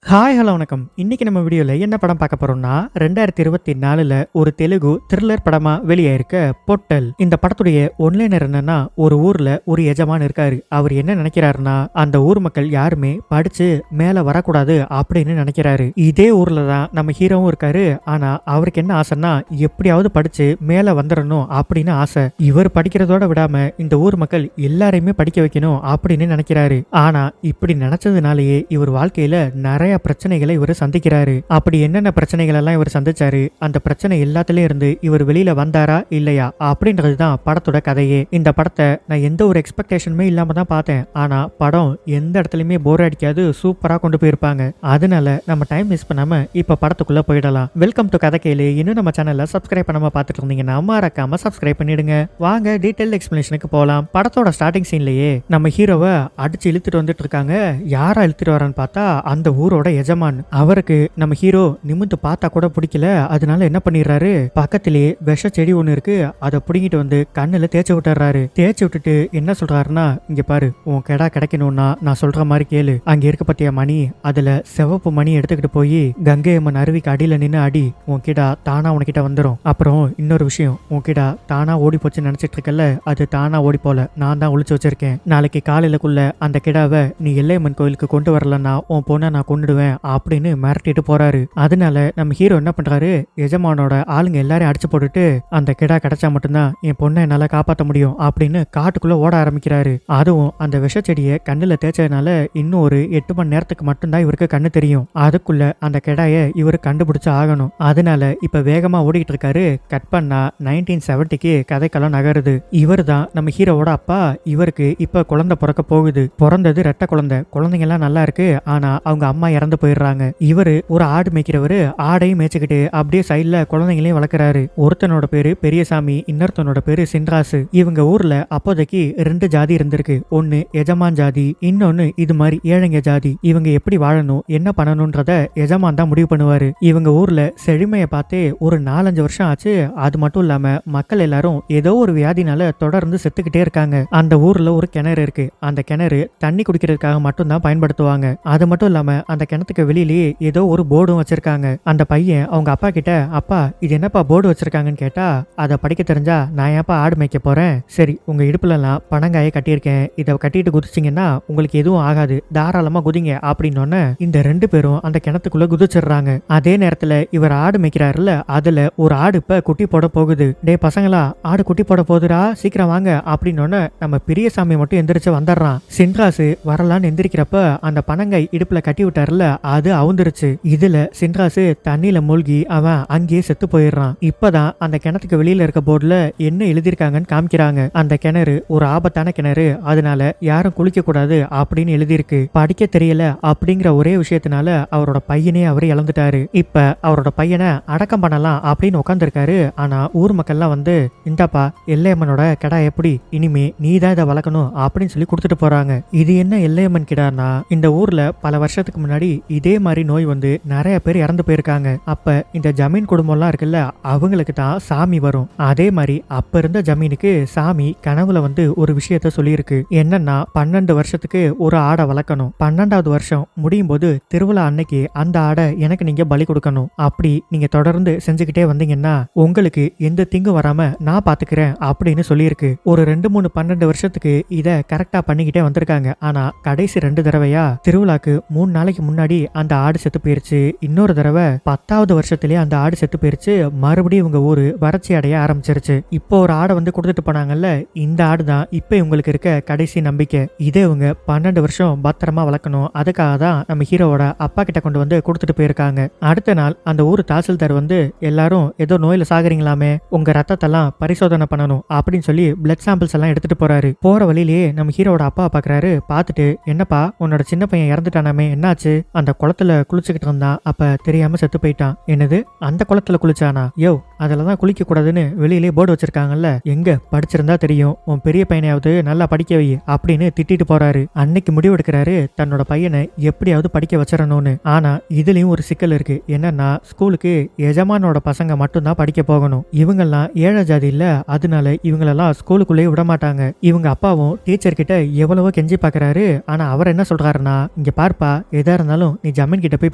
Hi hello வணக்கம். இன்னைக்கு நம்ம வீடியோல என்ன படம் பார்க்க போறோம்னா 2024ல ஒரு தெலுங்கு த்ரில்லர் படமா வெளியாயிருக்க பொட்டல். இந்த படத்துடைய ஒன்லைனர் என்னன்னா, ஒரு ஊர்ல ஒரு எஜமான் இருக்காரு. அவர் என்ன நினைக்கிறாருன்னா, அந்த ஊர் மக்கள் யாருமே படிச்சு மேல வரக்கூடாது அப்படின்னு நினைக்கிறாரு. இதே ஊர்ல தான் நம்ம ஹீரோவும் இருக்காரு. ஆனா அவருக்கு என்ன ஆசைன்னா, எப்படியாவது படிச்சு மேல வந்துடணும் அப்படின்னு ஆசை. இவர் படிக்கிறதோட விடாம இந்த ஊர் மக்கள் எல்லாரையுமே படிக்க வைக்கணும் அப்படின்னு நினைக்கிறாரு. ஆனா இப்படி நினைச்சதுனாலேயே இவர் வாழ்க்கையில நிறைய பிரச்சனைகளை இவர் சந்திக்கிறாரு. அப்படி என்னென்ன பிரச்சனைகள் எல்லாம் இவர் சந்திச்சாரு, அந்த பிரச்சனை எல்லாத்திலயும் இருந்து இவர் வெளியில வந்தாரா இல்லையா அப்படின்றதுதான் படத்தோட கதையே. இந்த படத்தை நான் எந்த ஒரு எக்ஸ்பெக்டேஷனுமே இல்லாம தான் பார்த்தேன். ஆனா படம் எந்த இடத்துலயுமே போர் அடிக்காது, சூப்பரா கொண்டு போயிருப்பாங்க. அதனால நம்ம டைம் மிஸ் பண்ணாம இப்ப படத்துக்குள்ள போயிடலாம். வெல்கம் டு கதை கேளு. இன்னும் நம்ம சேனல்ல சப்ஸ்கிரைப் பண்ணாம பார்த்துட்டு இருந்தீங்கன்னா மறக்காம சப்ஸ்கிரைப் பண்ணிடுங்க. வாங்க டீடைல் எக்ஸ்பிளனேஷனுக்கு போலாம். படத்தோட ஸ்டார்டிங் சீன்லயே நம்ம ஹீரோவை அடிச்சு இழுத்துட்டு வந்துட்டு இருக்காங்க. யாரா இழுத்துட்டு வரான்னு பார்த்தா அந்த ஊரோட எஜமான். அவருக்கு நம்ம ஹீரோ நிமிந்து பார்த்தா கூட பிடிக்கல. அதனால என்ன பண்ணிடுறாரு, பக்கத்திலேயே விஷ செடி ஒண்ணு இருக்கு, அதை புடிங்கிட்டு வந்து கண்ணுல தேய்ச்சி விட்டுறாரு. தேய்ச்சி விட்டுட்டு என்ன சொல்றாருன்னா, இங்க பாரு, உன் கெடா கிடைக்கணும்னா நான் சொல்ற மாதிரி கேளு. அங்க இருக்க பத்திய மணி, அதுல சிவப்பு மணி எடுத்துக்கிட்டு போய் கங்கை அம்மன் அருவிக்கு அடியில நின்று அடி. உன் கிடா தானா உனக்கிட்ட வந்துடும். அப்புறம் இன்னொரு விஷயம், உன் கிடா தானா ஓடி போச்சுன்னு நினைச்சிட்டு இருக்கல, அது தானா ஓடி போல, நான் தான் ஒளிச்சு வச்சிருக்கேன். நாளைக்கு காலையிலக்குள்ள அந்த கிடாவை நீ எல்லையம்மன் கோயிலுக்கு கொண்டு வரலன்னா உன் பொண்ணை நான் கொண்டுடுவேன் அப்படின்னு மிரட்டிட்டு போறாரு. அதனால நம்ம ஹீரோ என்ன பண்றாரு, எஜமானோட ஆளுங்க எல்லாரையும் அடிச்சு போட்டுட்டு அந்த கிடா கிடைச்சா மட்டும்தான் என் பொண்ணை என்னால காப்பாற்ற முடியும் அப்படின்னு காட்டுக்குள்ள ஓட ஆரம்பிக்கிறாரு. அதுவும் அந்த விஷ செடியை கண்ணுல தேய்ச்சதுனால இன்னும் ஒரு 8 மணி நேரத்துக்கு மட்டும்தான் இவருக்கு கண்ணு தெரியும். அதுக்குள்ள அந்த கிடாய இவரு கண்டுபிடிச்சு ஆகணும். அதனால இப்ப வேகமா ஓடிட்டு இருக்காரு. கட் பண்ணா 1970க்கு கதைக்களம் நகருது. இவர் தான் நம்ம ஹீரோவோட அப்பா. இவருக்கு இப்ப குழந்தை பிறக்க போகுது. பிறந்தது ரெட்டை குழந்தை. குழந்தைங்க எல்லாம் நல்லா இருக்கு. ஆனா அவங்க அம்மா இறந்து போயிடுறாங்க. இவரு ஒரு ஆடு மேய்க்கிறவரு. ஆடையும் மேய்ச்சிக்கிட்டு அப்படியே சைட்ல குழந்தைங்களையும் வளர்க்குறாரு. ஒருத்தனோட பேரு பெரியசாமி, இன்னொருத்தனோட பேரு சின்ராசு. இவங்க ஊர்ல அப்போதைக்கு 2 ஜாதி இருந்திருக்கு. ஒன்னு எஜமான் ஜாதி, இன்னொன்னு இது மாதிரி ஏழைங்க ஜாதி. இவங்க எப்படி வாழணும், என்ன பண்ணணும்ன்றத எஜமான் தான் முடிவு பண்ணுவாரு. இவங்க ஊர்ல செழுமையை பார்த்தே ஒரு 4-5 வருஷம் ஆச்சு. அது மட்டும் இல்லாம மக்கள் எல்லாரும் ஏதோ ஒரு வியாதினால தொடர்ந்து செத்துக்கிட்டே இருக்காங்க. அந்த ஊர்ல ஒரு கிணறு இருக்கு. அந்த கிணறு தண்ணி குடிக்கிறதுக்காக மட்டும் தான் பயன்படுத்துவாங்க. அது மட்டும் இல்லாம அந்த கிணத்துக்கு வெளியிலேயே ஏதோ ஒரு போர்டும் வச்சிருக்காங்க. அந்த பையன் அவங்க அப்பா கிட்ட, அப்பா இது என்னப்பா போர்டு வச்சிருக்காங்கன்னு கேட்டா, அதை படிக்க தெரிஞ்சா நான் ஏப்பா ஆடு மேய்க்க போறேன். சரி, உங்க இடுப்புல எல்லாம் பனங்காயை கட்டியிருக்கேன், இதை கட்டிட்டு குதிச்சிங்கன்னா உங்களுக்கு எதுவும் ஆகாது, தாராளமா குதிங்க அப்படின்னு இந்த 2 பேரும் அந்த கிணத்துக்குள்ள குதிச்சிடுறாங்க. அதே நேரத்துல இவர் ஆடு மேய்க்கிறாருல, அதுல ஒரு ஆடு இப்ப குட்டி போட போகுது. டே பசங்களா, ஆடு குட்டி போட போகுதுடா, சீக்கிரம் வாங்க அப்படின்னு நம்ம பெரியசாமி மட்டும் எந்திரிச்சு வந்துடுறான். சின்ராசு வரலான்னு எந்திரிக்கிறப்ப அந்த பனங்காய் இடுப்புல கட்டி விட்டாருல, அது அவுந்துருச்சு. இதுல சின்ராசு தண்ணியில மூழ்கி அவன் அங்கேயே செத்து போயிடுறான். இப்பதான் அந்த கிணத்துக்கு வெளியில இருக்க போர்டுல என்ன எழுதியிருக்காங்கன்னு காமிக்கிறாங்க. அந்த கிணறு ஒரு ஆபத்தான கிணறு, அதனால யாரும் குளிக்க கூடாது அப்படின்னு எழுதியிருக்கு. படிக்க தெரியல அப்படிங்கிற ஒரே விஷயத்தினால அவரோட பையனே அவர் இழந்துட்டாரு. இப்ப அவரோட பையனை அடக்கம் பண்ணலாம் அப்படின்னு உட்காந்துருக்காரு. ஆனா ஊர் மக்கள்லாம் வந்து, இந்தாப்பா எல்லையம்மனோட கிடா, எப்படி இனிமே நீ தான் இதை வளர்க்கணும் அப்படின்னு சொல்லி கொடுத்துட்டு போறாங்க. இது என்ன எல்லையம்மன் கிடான்னா, இந்த ஊர்ல பல வருஷத்துக்கு முன்னாடி இதே மாதிரி நோய் வந்து நிறைய பேர் இறந்து போயிருக்காங்க. அப்ப இந்த ஜமீன் குடும்பம்லாம் இருக்குல்ல, அவங்களுக்கு தான் சாமி வரும். அதே மாதிரி அப்ப இருந்த ஜமீனுக்கு சாமி கனவுல வந்து ஒரு விஷயத்த சொல்லியிருக்கு. என்னன்னா 12 வருஷத்துக்கு ஒரு ஆடை வளர்க்கணும். 12வது வருஷம் முடியும் போது திருவிழா அன்னைக்கு அந்த ஆடை எனக்கு நீங்க பலி கொடுக்கணும். அப்படி நீங்க தொடர்ந்து செஞ்சுக்கிட்டே வந்தீங்கன்னா உங்களுக்கு எந்த தீங்கும் வராம நான் பாத்துக்கிறேன் அப்படின்னு சொல்லியிருக்கு. ஒரு 2-3 12 வருஷத்துக்கு இத கரெக்டா பண்ணிக்கிட்டே வந்திருக்காங்க. ஆனா கடைசி 2 தடவையா திருவிழாக்கு 3 நாளைக்கு முன்னாடி அந்த ஆடு செத்து போயிருச்சு. இன்னொரு தடவை 10வது வருஷத்திலேயே அந்த ஆடு செத்து போயிருச்சு. மறுபடியும் இவங்க ஊரு வறட்சி அடைய ஆரம்பிச்சிருச்சு. இப்போ ஒரு ஆடை வந்து கொடுத்துட்டு போனாங்கல்ல, இந்த ஆடு தான் இப்ப இவங்களுக்கு இருக்க கடைசி நம்பிக்கை. இதே இவங்க 12 வருஷம் பத்திரமா வளர்க்கணும். அதுக்காக தான் நம்ம ஹீரோவோட அப்பா கிட்ட கொண்டு வந்து கொடுத்துட்டு போயிருக்காங்க. அடுத்த நாள் அந்த ஊர் தாசில்தார் வந்து, எல்லாரும் ஏதோ நோயில சாகுறீங்களாமே, உங்க ரத்தத்தெல்லாம் பரிசோதனை பண்ணணும் அப்படின்னு சொல்லி பிளட் சாம்பிள்ஸ் எல்லாம் எடுத்துட்டு போறாரு. போற வழியிலேயே நம்ம ஹீரோவோட அப்பா பாக்குறாரு. பார்த்துட்டு, என்னப்பா உன்னோட சின்ன பையன் இறந்துட்டானாமே, என்னாச்சு? அந்த குளத்துல குளிச்சுக்கிட்டு இருந்தான், அப்ப தெரியாம செத்து போயிட்டான். என்னது, அந்த குளத்துல குளிச்சானா? யோ, அதுலதான் குளிக்க கூடாதுன்னு வெளியிலே போர்டு வச்சிருக்காங்கல்ல, எங்க படிச்சிருந்தா தெரியும், உன் பெரிய பையனையாவது நல்லா படிக்க வை அப்படின்னு திட்டிட்டு போறாரு. அன்னைக்கு முடிவு எடுக்கிறாரு, தன்னோட பையனை எப்படியாவது படிக்க வச்சிடணும்னு. ஆனா இதுலயும் ஒரு சிக்கல் இருக்கு. என்னன்னா ஸ்கூலுக்கு எஜமானோட பசங்க மட்டும்தான் படிக்க போகணும். இவங்கெல்லாம் ஏழை ஜாதி இல்ல, அதனால இவங்களெல்லாம் ஸ்கூலுக்குள்ளேயே விட மாட்டாங்க. இவங்க அப்பாவும் டீச்சர் கிட்ட எவ்வளவோ கெஞ்சி பாக்குறாரு. ஆனா அவர் என்ன சொல்றாருன்னா, இங்க பார்ப்பா, எதா இருந்தாலும் நீ ஜமீன் கிட்ட போய்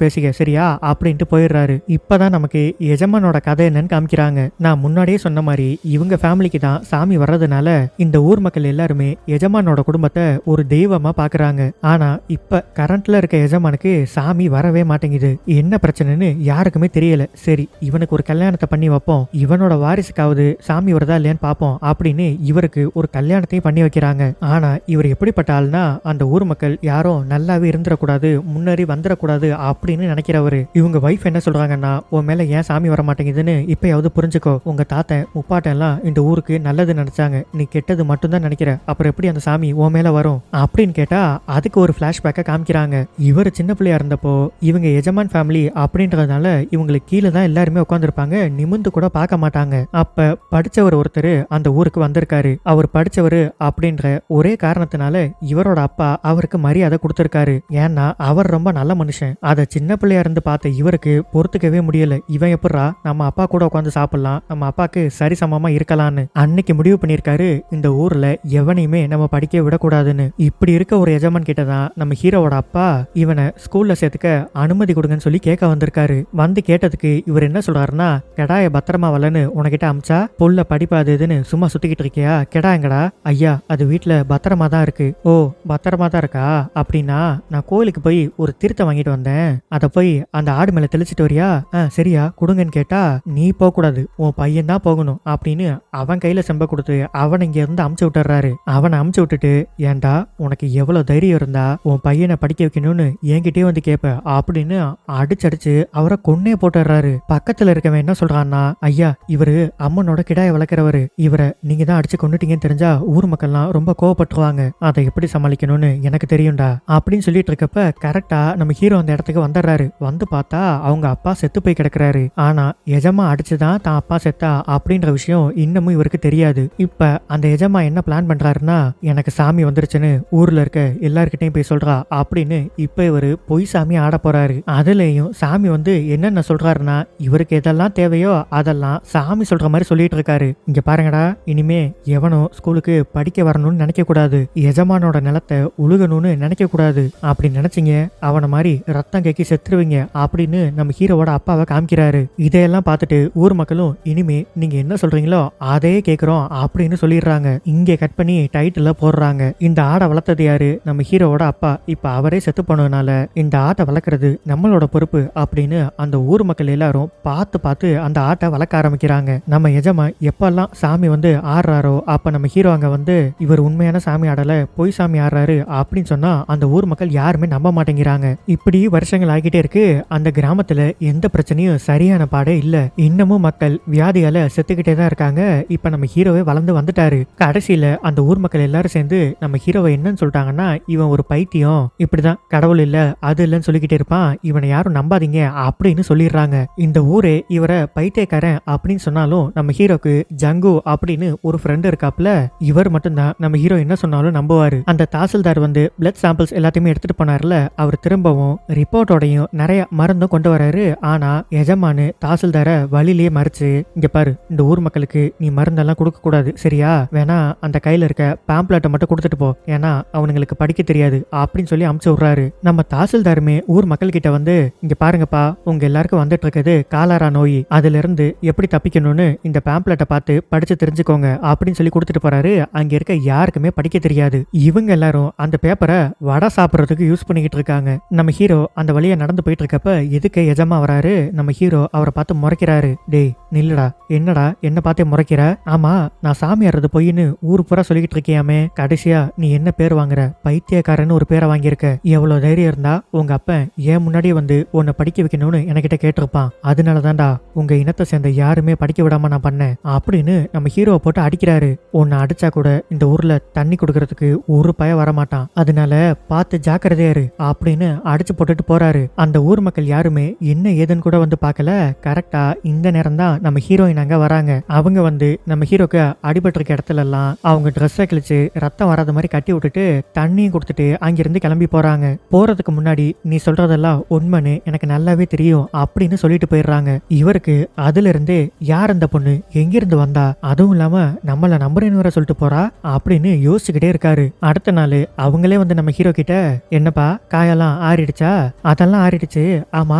பேசிக்க சரியா அப்படின்ட்டு போயிடுறாரு. இப்பதான் நமக்கு எஜமானோட கதை என்னன்னு காமிக்கிறாங்க. நான் முன்னாடியே சொன்ன மாதிரி இவங்க ஃபேமிலிக்கு தான் சாமி வர்றதுனால இந்த ஊர் மக்கள் எல்லாருமே எஜமானோட குடும்பத்தை ஒரு தெய்வமா பாக்குறாங்க. ஆனா இப்ப கரண்ட்ல இருக்க எஜமானுக்கு சாமி வரவே மாட்டேங்குது. என்ன பிரச்சனைன்னு யாருக்குமே தெரியல. சரி இவனுக்கு ஒரு கல்யாணத்தை பண்ணி வைப்போம், இவனோட வாரிசுக்காவது சாமி வருதா இல்லையான்னு பாப்போம் அப்படின்னு இவருக்கு ஒரு கல்யாணத்தையும் பண்ணி வைக்கிறாங்க. ஆனா இவர் எப்படிப்பட்ட ஆள்னா அந்த ஊர் மக்கள் யாரும் நல்லாவே இருந்துடக்கூடாது, முன்னேறி வந்துடக்கூடாது அப்படின்னு நினைக்கிறவரு. இவங்க வைஃப் என்ன சொல்றாங்கன்னா, உன் மேல ஏன் சாமி வர மாட்டேங்குதுன்னு இப்பயாவது புரிஞ்சுக்கோ. உங்க தாத்தன் முப்பாட்டன் எல்லாம் இந்த ஊருக்கு நல்லது நினைச்சாங்க, நீ கெட்டது மட்டும்தான் நினைக்கிற, அப்புறம் எப்படி அந்த சாமி உன் மேல வரும் அப்படின்னு கேட்டா அதுக்கு ஒரு பிளாஷ்பேக்கை காமிக்கிறாங்க. இவர் சின்ன பிள்ளையா இருந்தப்போ இவங்க எஜமான் ஃபேமிலி அப்படின்றதுனால இவங்களுக்கு கீழே தான் எல்லாருமே உட்காந்துருப்பாங்க, நிமிந்து கூட பார்க்க மாட்டாங்க. அப்ப படிச்சவர் ஒருத்தர் அந்த ஊருக்கு வந்திருக்காரு. அவர் படிச்சவர் அப்படின்ற ஒரே காரணத்தினால இவரோட அப்பா அவருக்கு மரியாதை கொடுத்திருக்காரு. ஏன்னா அவர் ரொம்ப நல்ல மனுஷன். அதை சின்ன பிள்ளையா இருந்து பார்த்த இவருக்கு பொறுத்துக்கவே முடியல. இவன் எப்படா நம்ம அப்பா கூட உட்காந்து சாப்பிடலாம், நம்ம அப்பாக்கு சரிசமமா இருக்கலாம்னு அன்னைக்கு முடிவு பண்ணிருக்காரு. இந்த ஊர்ல எவனையுமே நம்ம படிக்க விடக்கூடாதுன்னு. இப்படி இருக்க ஒரு எஜமான் கிட்ட தான் நம்ம ஹீரோவோட அப்பா இவனை ஸ்கூல்ல சேர்த்துக்க அனுமதி கொடுங்கன்னு சொல்லி கேட்க வந்திருக்காரு. வந்து கேட்டதுக்கு இவர் என்ன சொல்றாருன்னா, கெடாய பத்திரமா வரலன்னு உனக்கிட்ட அமிச்சா புள்ள படிப்பாதுன்னு சும்மா சுத்திக்கிட்டு இருக்கியா, கெடா எங்கடா? ஐயா அது வீட்டுல பத்திரமா தான் இருக்கு. ஓ பத்திரமா தான் இருக்கா? அப்படின்னா நான் கோயிலுக்கு போய் ஒரு திருத்த வாங்கிட்டு வந்தேன், அதை போய் அந்த ஆடு மேல தெளிச்சிட்டு வரியா? சரியா கொடுங்கன்னு கேட்டா, நீ போக கூடாது, உன் பையன் தான் போகணும் அப்படின்னு அவன் கையில செம்ப கொடுத்து அவனை இங்க இருந்து அமுச்சு விட்டுறாரு. அவனை அமுச்சு விட்டுட்டு, ஏன்டா உனக்கு எவ்வளவு தைரியம் இருந்தா உன் பையனை படிக்க வைக்கணும்னு என்கிட்டயே வந்து கேப்ப அப்படின்னு அடிச்சடிச்சு அவரை கொன்னே போட்டுறாரு. பக்கத்துல இருக்கவன் என்ன சொல்றான்னா, ஐயா இவரு அம்மனோட கிடாய வளர்க்கிறவரு, இவரை நீங்க தான் அடிச்சு கொண்டுட்டீங்கன்னு தெரிஞ்சா ஊர் மக்கள்லாம் ரொம்ப கோவப்பட்டுருவாங்க, அதை எப்படி சமாளிக்கணும்னு எனக்கு தெரியும்டா அப்படின்னு சொல்லிட்டு இருக்கப்ப கரெக்டா நம்ம ஹீரோ அந்த இடத்துக்கு வந்துடுறாரு. வந்து பார்த்தா அவங்க அப்பா செத்து போய் கிடக்குறாரு. ஆனா எஜமா அடிச்சுதான் தான் அப்பா செத்தா அப்படின்ற விஷயம் இன்னமும் இவருக்கு தெரியாது. இப்ப அந்த எஜமா என்ன பிளான் பண்றாருன்னா, எனக்கு சாமி வந்துருச்சுன்னு ஊர்ல இருக்க எல்லார்கிட்டையும் போய் சொல்றா அப்படின்னு இப்ப இவரு பொய் சாமி ஆட போறாரு. அதுலயும் சாமி வந்து என்னென்ன சொல்றாருன்னா, இவருக்கு எதெல்லாம் தேவையோ அதெல்லாம் சாமி சொல்ற மாதிரி சொல்லிட்டு இருக்காரு. இங்க பாருங்கடா, இனிமே எவனும் ஸ்கூலுக்கு படிக்க வரணும்னு நினைக்க கூடாது, எஜமானோட நிலத்தை உழுகணும்னு நினைக்க கூடாது, அப்படி நினைச்சீங்க அவனை மாதிரி ரத்தம் கேக்கி செத்துருவீங்க அப்படின்னு நம்ம ஹீரோவோட அப்பாவை காமிக்கிறாரு. இதையெல்லாம் பார்த்துட்டு ஊர் மக்களும் இனிமே நீங்க என்ன சொல்றீங்களோ அதே கேக்குறோம் அப்படின்னு சொல்லிடுறாங்க. இங்க கட் பண்ணி டைட்டில் போடுறாங்க. இந்த ஆடை வளர்த்தது யாரு? நம்ம ஹீரோவோட அப்பா. இப்ப அவரே செத்து போனதுனால இந்த ஆட்டை வளர்க்கறது நம்மளோட பொறுப்பு அப்படின்னு அந்த ஊர் மக்கள் எல்லாரும் பார்த்து பார்த்து அந்த ஆட்டை வளர்க்க ஆரம்பிக்கிறாங்க. நம்ம எஜமா எப்பெல்லாம் சாமி வந்து ஆடுறாரோ அப்ப நம்ம ஹீரோ அங்க வந்து இவர் உண்மையான சாமி ஆடல, பொய் சாமி ஆடுறாரு அப்படின்னு சொன்னா அந்த ஊர் மக்கள் யாருமே நம்ப மாட்டேங்கிறாங்க. இப்படி வருஷங்கள் ஆகிட்டே இருக்கு. அந்த கிராமத்துல எந்த பிரச்சனையும் சரியான பாடே இல்ல. இன்னமும் மக்கள் வியாதியால செத்துக்கிட்டே தான் இருக்காங்க. இப்ப நம்ம ஹீரோவே வளர்ந்து வந்துட்டாரு. கடைசியில அந்த ஊர் மக்கள் எல்லாரும் சேர்ந்து நம்ம ஹீரோவை என்னன்னு சொல்லிட்டாங்கன்னா, இவன் ஒரு பைத்தியம், இப்படிதான் கடவுள் இல்ல அது இல்லன்னு சொல்லிக்கிட்டே இருப்பான், இவனை யாரும் நம்பாதீங்க அப்படின்னு சொல்லிடுறாங்க. இந்த ஊரே இவரை பைத்தியக்காரன் அப்படின்னு சொன்னாலும் நம்ம ஹீரோக்கு ஜங்கு அப்படின்னு ஒரு ஃப்ரெண்ட் இருக்காப்ல, இவர் மட்டும்தான் நம்ம ஹீரோ என்ன சொன்னாலும் நம்புவாரு. அந்த தாசில்தார் வந்து பிளட் சாம்பிள்ஸ் எல்லாத்தையுமே எடுத்துட்டு போனார்ல, அவர் திரும்பவும் ரிப்போர்ட்டோடையும் நிறைய மருந்தும் கொண்டு வராரு. ஆனா எஜமானு தாசில்தார வழியிலேயே மறைச்சு, இங்க பாரு இந்த ஊர் மக்களுக்கு நீ மருந்தெல்லாம் கொடுக்க கூடாது சரியா, வேணா அந்த கையில இருக்க பாம்ப்ளேட்டை மட்டும் கொடுத்துட்டு போ, ஏன்னா அவனுங்களுக்கு படிக்க தெரியாது அப்படின்னு சொல்லி அமுச்சு விடுறாரு. நம்ம தாசில்தாருமே ஊர் மக்கள் கிட்ட வந்து, இங்க பாருங்கப்பா உங்க எல்லாருக்கும் வந்துட்டு இருக்குது காலாரா நோய், அதுல இருந்து எப்படி தப்பிக்கணும்னு இந்த பாம்ப்ளேட்டை பார்த்து படிச்சு தெரிஞ்சுக்கோங்க அப்படின்னு சொல்லி கொடுத்துட்டு போறாரு. அங்க இருக்க யாருக்குமே படிக்க தெரியாது. இவங்க எல்லாரும் அந்த பேப்பரை வடை சாப்பிட்றதுக்கு யூஸ் பண்ணிக்கிட்டு இருக்காங்க. நம்ம ஹீரோ அந்த வழியா நடந்து போயிட்டு இருக்கப்ப எதுக்கு எஜமா வராரு. நம்ம ஹீரோ அவரை பார்த்து முறைக்கிறாரு. டேய் நில்லுடா, என்னடா என்ன பார்த்தே முறைக்கிற? ஆமா நான் சாமி ஆடுறது பொய்ன்னு ஊரு பூரா சொல்லிக்கிட்டு இருக்கியாமே, கடைசியா நீ என்ன பேர் வாங்குற? பைத்தியக்காரன்னு ஒரு பேரை வாங்கியிருக்க. எவ்வளவு தைரியம் இருந்தா உங்க அப்பன் ஏன் முன்னாடியே வந்து உன்னை படிக்க வைக்கணும்னு என்கிட்ட கேட்டிருப்பான், அதனால தான்டா உங்க இனத்தை சேர்ந்த யாருமே படிக்க விடாம நான் பண்ணேன் அப்படின்னு நம்ம ஹீரோவை போட்டு அடிக்கிறாரு. உன்னை அடிச்சா கூட இந்த ஊர்ல தண்ணி கொடுக்கறதுக்கு ஒரு பய வரமாட்டான், அதனால பார்த்து ஜாக்கிரதையா இரு அப்படின்னு அடிச்சு போட்டுட்டு போறாரு. அந்த ஊர் மக்கள் யாருமே என்ன ஏதுன்னு கூட வந்து பார்க்கல. கரெக்டா இந்த நேரம் தான் நம்ம ஹீரோயின் அங்க வராங்க. அவங்க வந்து நம்ம ஹீரோக்கு அடிபட்டிருக்க இடத்துல எல்லாம் அவங்க ட்ரெஸ்ஸை கிழிச்சு ரத்தம் வராத மாதிரி கட்டி விட்டுட்டு தண்ணியும் கொடுத்துட்டு அங்கிருந்து கிளம்பி போறாங்க. போறதுக்கு முன்னாடி நீ சொல்றதெல்லாம் உண்மைன்னு எனக்கு நல்லாவே தெரியும் அப்படின்னு சொல்லிட்டு போயிடுறாங்க. இவருக்கு அதுல இருந்து யார் அந்த பொண்ணு, எங்கிருந்து வந்தா, அதுவும் இல்லாம நம்மள நம்புறேன்னு வர சொல்லிட்டு போறா அப்படின்னு யோசிச்சுக்கிட்டே இருக்காரு. அடுத்த நாள் அவங்களே வந்து நம்ம ஹீரோ கிட்ட, என்னப்பா காயெல்லாம் ஆறிடுச்சா? அதெல்லாம் ஆறிடுச்சு. ஆமா,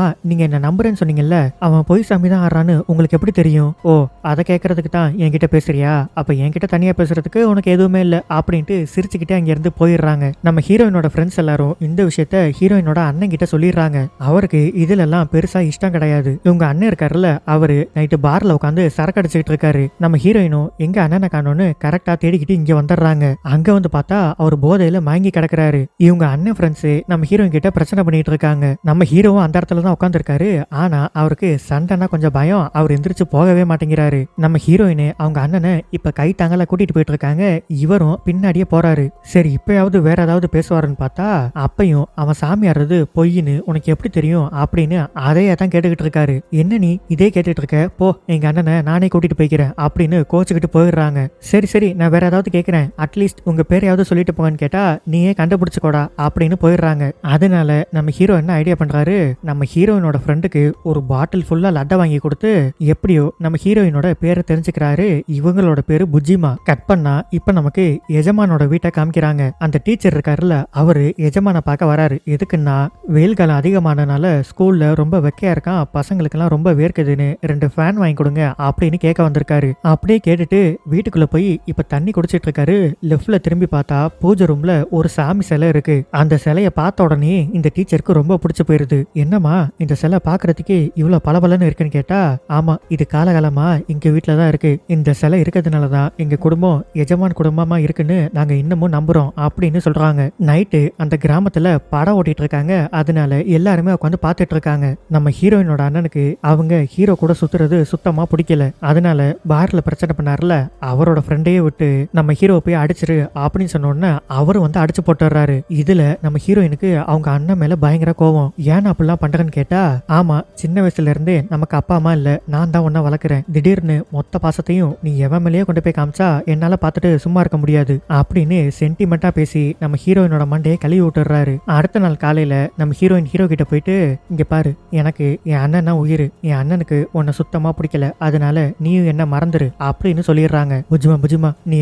நீங்க என்ன நம்புறேன்னு சொன்னீங்கல்ல, அவன் பொய் சாமி தான் ஆடுறான்னு உங்களுக்கு எப்படி தெரியும்? ஓ, அதை கேட்கறதுக்கு தான் என்கிட்ட பேசுறியா? அப்ப என்கிட்ட தனியா பேசுறதுக்கு உனக்கு எதுவுமே இல்ல அப்படின்ட்டு சிரிச்சுக்கிட்டே அங்க இருந்து போயிடுறாங்க. நம்ம ஹீரோயினோட ஃப்ரெண்ட்ஸ் எல்லாரும் இந்த விஷயத்த ஹீரோயினோட அண்ணன் கிட்ட சொல்லிடுறாங்க. அவருக்கு இதுல எல்லாம் பெருசா இஷ்டம் கிடையாது. இவங்க அண்ணன் இருக்காருல்ல, அவரு நைட்டு பார்ல உட்காந்து சரக்கு அடிச்சுக்கிட்டு இருக்காரு. நம்ம ஹீரோயினும் எங்க அண்ணனை காணோன்னு கரெக்டா தேடிக்கிட்டு இங்க வந்துடுறாங்க. அங்க வந்து பார்த்தா அவர் போதையில மயங்கி கிடக்குறாரு. இவங்க அண்ணன் ஃப்ரெண்ட்ஸ் நம்ம ஹீரோயின் கிட்ட பிரச்சனை பண்ணிட்டு இருக்காங்க. நம்ம ஹீரோவும் அந்த இடத்துல தான் உட்கார்ந்து இருக்காரு. ஆனா அவருக்கு சண்டைனா கொஞ்சம் பயம். அவர் எந்திரிச்சு போகவே மாட்டேங்கிறாரு. நம்ம ஹீரோயின் அவங்க அண்ணனை இப்ப கை தாங்கல கூட்டிட்டு போயிட்டு இருக்காங்க. இவரும் பின்னாடியே போறாரு. சரி, இப்பயாவது வேற ஏதாவது பேசுவாருன்னு பார்த்தா அப்பையும் அவன் சாமி ஆடுறது பொய்ன்னு உனக்கு எப்படி தெரியும் அப்படின்னு அதையே தான் கேட்டுக்கிட்டு இருக்காரு. என்ன நீ இதே கேட்டுட்டு இருக்க? போ, எங்க அண்ணனை நானே கூட்டிட்டு போய்க்கிறேன் அப்படின்னு கோச்சுக்கிட்டு போயிடுறாங்க. சரி சரி, நான் வேற ஏதாவது கேட்கிறேன், அட்லீஸ்ட் உங்க பேரையாவது சொல்லிட்டு போங்கன்னு கேட்டா நீயே கண்டுபிடிச்சுக்கோடா அப்படின்னு போயிடுறாங்க. அதனால நம்ம ஹீரோ என்ன ஐடியா பண்றாரு, நம்ம ஹீரோயினோட ஃப்ரெண்டுக்கு ஒரு பாட்டில் ஃபுல்லா லட்டை வாங்கி கொடுத்து எப்படியோ நம்ம ஹீரோயினோட பேரை தெரிஞ்சுக்கிறாரு. இவங்களோட பேரு புஜ்ஜிமா. கட் பண்ணா இப்ப நமக்கு எஜமானோட வீட்டை காமிக்கிறாங்க. அந்த டீச்சர் இருக்காருல்ல, அவரு எஜமான பார்க்க வராரு. எதுக்குன்னா வெயில் காலம் அதிகமானனால ஸ்கூல்ல ரொம்ப வெக்கையா இருக்கான், பசங்களுக்கு எல்லாம் ரொம்ப வேர்க்குதுன்னு 2 ஃபேன் வாங்கி கொடுங்க அப்படின்னு கேட்க வந்திருக்காரு. அப்படியே கேட்டுட்டு வீட்டுக்குள்ள போய் இப்ப தண்ணி குடிச்சிட்டு இருக்காரு. லெஃப்ட்ல திரும்பி பார்த்தா பூஜை ரூம்ல ஒரு சாமி சிலை இருக்கு. அந்த சிலைய பார்த்த உடனே இந்த டீச்சருக்கு ரொம்ப பிடிச்சு போயிருது. என்னமா இந்த சிலை பாக்குறதுக்கு இவ்வளவு பளபளன்னு இருக்குன்னு கேட்டா, ஆமா, இது காலகாலமா எங்க வீட்டுல தான் இருக்கு. இந்த சிலை இருக்கிறதுனாலதான் எங்க குடும்பம் எஜமான் குடும்பமா இருக்குன்னு நாங்க இன்னமும் நம்புறோம் அப்படின்னு சொல்றாங்க. நைட்டு அந்த கிராமத்துல படம் ஓட்டிட்டு இருக்காங்க. அதனால எல்லாருமே உட்காந்து பார்த்துட்டு இருக்காங்க. நம்ம ஹீரோயினோட அண்ணனுக்கு அவங்க ஹீரோ கூட சுத்துறது சுத்தமா பிடிக்கல. அதனால பார்ல பிரச்சனை பண்ணாருல, அவரோட ஃப்ரெண்டையே விட்டு நம்ம ஹீரோ போய் அடிச்சிரு அப்படின்னு சொன்ன உடனே அவரு வந்து அடிச்சு போட்டுறாரு. இதுல நம்ம ஹீரோயினுக்கு அவங்க அண்ணன் மேல பயங்கர கோவம். ஏன் அப்படிலாம் பண்றேன்னு கேட்டா, ஆமா, சின்ன வயசுல இருந்தே நமக்கு அப்பா அம்மா இல்ல, நான் தான் ஒன்னா வளர்க்குறேன். திடீர்னு மொத்த பாசத்தையும் நீ எவன் மேலேயே கொண்டு போய் காமிச்சா என்னால பார்த்துட்டு சும்மா இருக்க முடியாது அப்படின்னு சென்டிமெண்டா பேசி நம்ம ஹீரோயினோட மண்டையை கழுவி விட்டுறாரு. அடுத்த நாள் காலையில நம்ம ஹீரோயின் ஹீரோ கிட்ட போயிட்டு, இங்க பாரு, எனக்கு என் அண்ணன் தான் உயிர், என் அண்ணனுக்கு உன்னை சுத்தமா பிடிக்கல, அதனால நீயும் என்ன மறந்துரு அப்படின்னு சொல்லிடுறாங்க. புஜ்மா புஜ்மா, நீ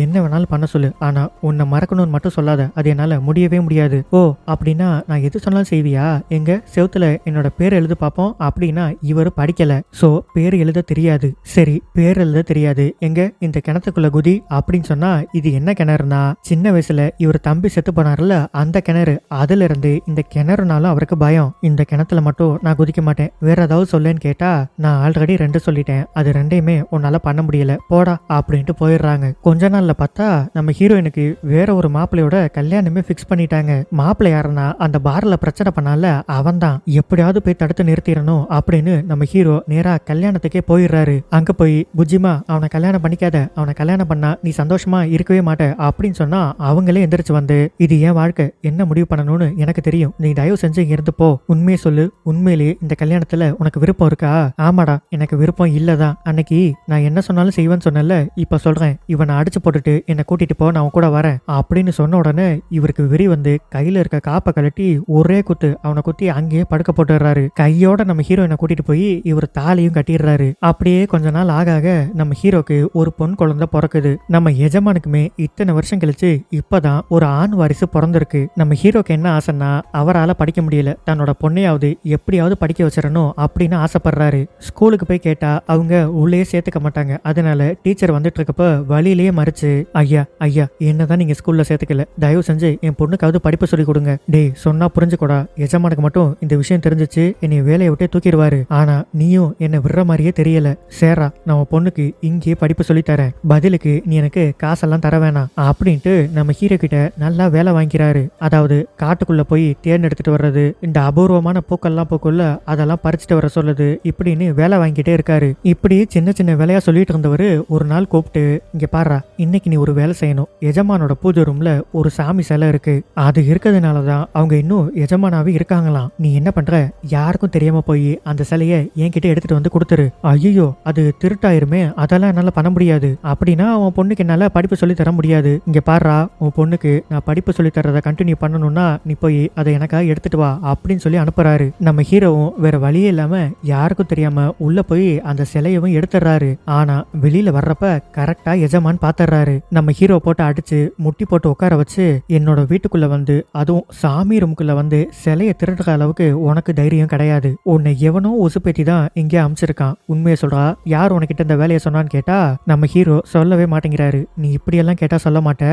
என்ன வேணாலும் பண்ண சொல்லு, ஆனா உன்னை மறக்கணும்னு மட்டும் சொல்லாத, அது என்னால முடியவே முடியாது. ஓ, அப்படின்னா நான் எது சொன்னாலும் செய்வியா? எங்க செவுத்துல என்னோட பேர் எழுத பாப்போம் அப்படின்னா இவரு படிக்கல, சோ பேர் எழுத தெரியாது. சரி, பேர் எழுத தெரியாது, எங்க இந்த கிணத்துக்குள்ள குதி அப்படின்னு சொன்னா இது என்ன கிணறுனா சின்ன வயசுல இவர் தம்பி செத்து போனார்ல அந்த கிணறு. அதுல இருந்து இந்த கிணறுனாலும் அவருக்கு பயம். இந்த கிணத்துல மட்டும் நான் குதிக்க மாட்டேன், வேற ஏதாவது சொல்லேன்னு கேட்டா நான் ஆல்ரெடி 2 சொல்லிட்டேன், அது 2யுமே உன்னால பண்ண முடியல, போடா அப்படின்ட்டு போயிடுறாங்க. கொஞ்ச நாள்ல பார்த்தா நம்ம ஹீரோயினுக்கு வேற ஒரு மாப்பிள்ளையோட கல்யாணமே பிக்ஸ் பண்ணிட்டாங்க. மாப்பிள்ளை யாருன்னா அந்த பார்ல பிரச்சனை பண்ணால அவன் தான். எப்படியாவது போய் தடுத்து நிறுத்திடணும் அப்படின்னு நம்ம ஹீரோ நேரா கல்யாணத்துக்கே போயிடுறாரு. அங்க போய் புஜ்ஜிமா, அவனை கல்யாணம் பண்ணிக்காத, அவனை கல்யாணம் பண்ணா நீ சந்தோஷமா இருக்கவே மாட்ட அப்படின்னு சொன்னா அவங்களே எந்திரிச்சு வந்து, இது என் வாழ்க்கை, என்ன முடிவு பண்ணணும்னு எனக்கு தெரியும், நீ தயவு செஞ்சு இங்க இருந்து போ, உண்மையை சொல்லு, உண்மையிலேயே இந்த கல்யாணத்துல உனக்கு விருப்பம் இருக்கா? ஆமாடா, எனக்கு விருப்பம் இல்லதான், அன்னைக்கு நான் என்ன சொன்னாலும் செய்வேன்னு சொன்னல, இப்ப சொல்றேன், இவனை அடிச்சு போட்டுட்டு என்னை கூட்டிட்டு போ, நான் கூட வரேன் அப்படின்னு சொன்ன உடனே இவருக்கு வெறி வந்து கையில இருக்க காப்பை கழட்டி ஒரே குத்து அவனை குத்தி அங்கேயே படுக்க போட்டுறாரு. கையோட நம்ம ஹீரோயினை கூட்டிட்டு போய் இவர் தாலியும் கட்டிடுறாரு. அப்படியே கொஞ்ச நாள் ஆக ஆக நம்ம ஹீரோக்கு ஒரு பொன் குழந்தை பிறக்குது. நம்ம எஜமானுக்குமே இத்தனை வருஷம் கழிச்சு இப்பதான் ஒரு ஆண் வாரிசு பிறந்திருக்கு. நம்ம ஹீரோக்கு என்ன ஆசைன்னா அவரால படிக்க முடியல, தன்னோட பொண்ணையாவது எப்படியாவது படிக்க வச்சிடணும் அப்படின்னு ஆசைப்படுறாரு. ஸ்கூலுக்கு போய் கேட்டா அவங்க உள்ளே சேர்த்துக்க மாட்டாங்க. அதனால டீச்சர் வந்துட்டு இருக்கப்ப வழியிலேயே மறிச்சு, ஐயா ஐயா, என்னதான் நீங்க ஸ்கூல்ல சேர்த்துக்கல, தயவு செஞ்சு என் பொண்ணுக்காவது படிப்பு சொல்லி கொடுங்க. டேய், சொன்னா புரிஞ்சுக்கூடா, எஜமானுக்கு மட்டும் இந்த விஷயம் தெரிஞ்சிச்சு என்னை வேலையை விட்டே தூக்கிடுவாரு. ஆனா நீயும் என்ன விடுற மாதிரியே தெரியல. சேரா, நான் பொண்ணுக்கு இங்கேயே படிப்பு சொல்லி தரேன், பதிலுக்கு நீ எனக்கு காசெல்லாம் தர வேணாம் அப்படின்ட்டு நம்ம ஹீரோ கிட்ட நல்லா வேலை வாங்கிக்கிறாரு. அதாவது காட்டுக்குள்ள போய் தேர்ந்தெடுத்துட்டு வர்றது, இந்த அபூர்வமான பூக்கள்லாம் பூக்குள்ள அதெல்லாம் பறிச்சுட்டு வர சொல்லுது, இப்படின்னு வேலை வாங்கிட்டே இருக்காரு. இப்படி சின்ன சின்ன வேலையா சொல்லிட்டு இருந்தவரு ஒரு நாள் கூப்பிட்டு, இங்க பாரு, இன்னைக்கு நீ ஒரு வேலை செய்யணும், எஜமானோட பூஜை ரூம்ல ஒரு சாமி சிலை இருக்கு, அது இருக்கிறதுனாலதான் அவங்க இன்னும் எஜமானாவே இருக்காங்களாம், நீ என்ன பண்ற, யாருக்கும் தெரியாம போய் அந்த சிலைய என்கிட்ட எடுத்துட்டு வந்து கொடுத்துரு. ஐயோ, அது திருட்டாயிருமே, அதெல்லாம் என்னால பண்ண முடியாது, அப்படின்னா உன் பொண்ணுக்கு என்னால படிப்பு சொல்லி தர முடியாது. இங்க பாருடா, உன் பொண்ணுக்கு நான் படிப்பு சொல்லி தரதை கண்டினியூ பண்ணணும்னா நீ போய் அதை எனக்காக எடுத்துட்டு வா அப்படின்னு சொல்லி அனுப்புறாரு. நம்ம ஹீரோவும் வேற வழியே இல்லாம யாருக்கும் தெரியாம உள்ள போய் அந்த சிலையவும் எடுத்துறாரு. ஆனா வெளியில வர்றப்ப கரெக்டா எஜமான் பாத்துறாரு. நம்ம ஹீரோ போட்டு அடிச்சு முட்டி போட்டு உட்கார வச்சு, என்னோட வீட்டுக்குள்ள வந்து அதுவும் சாமி ரூமுக்குள்ள வந்து சிலைய திருடுற அளவுக்கு உனக்கு தைரியம் கிடையாது. உன்னை எவனோ உசுப்பேத்தி தான் இங்கே அமிச்சிருக்கான். உண்மையை சொல்றா, யார் உனக்கிட்ட இந்த வேலையை சொன்னான்னு கேட்டா நம்ம ஹீரோ சொல்லவே மாட்டேங்கிறாரு. நீ இப்படியெல்லாம் கேட்டா சொல்ல மாட்ட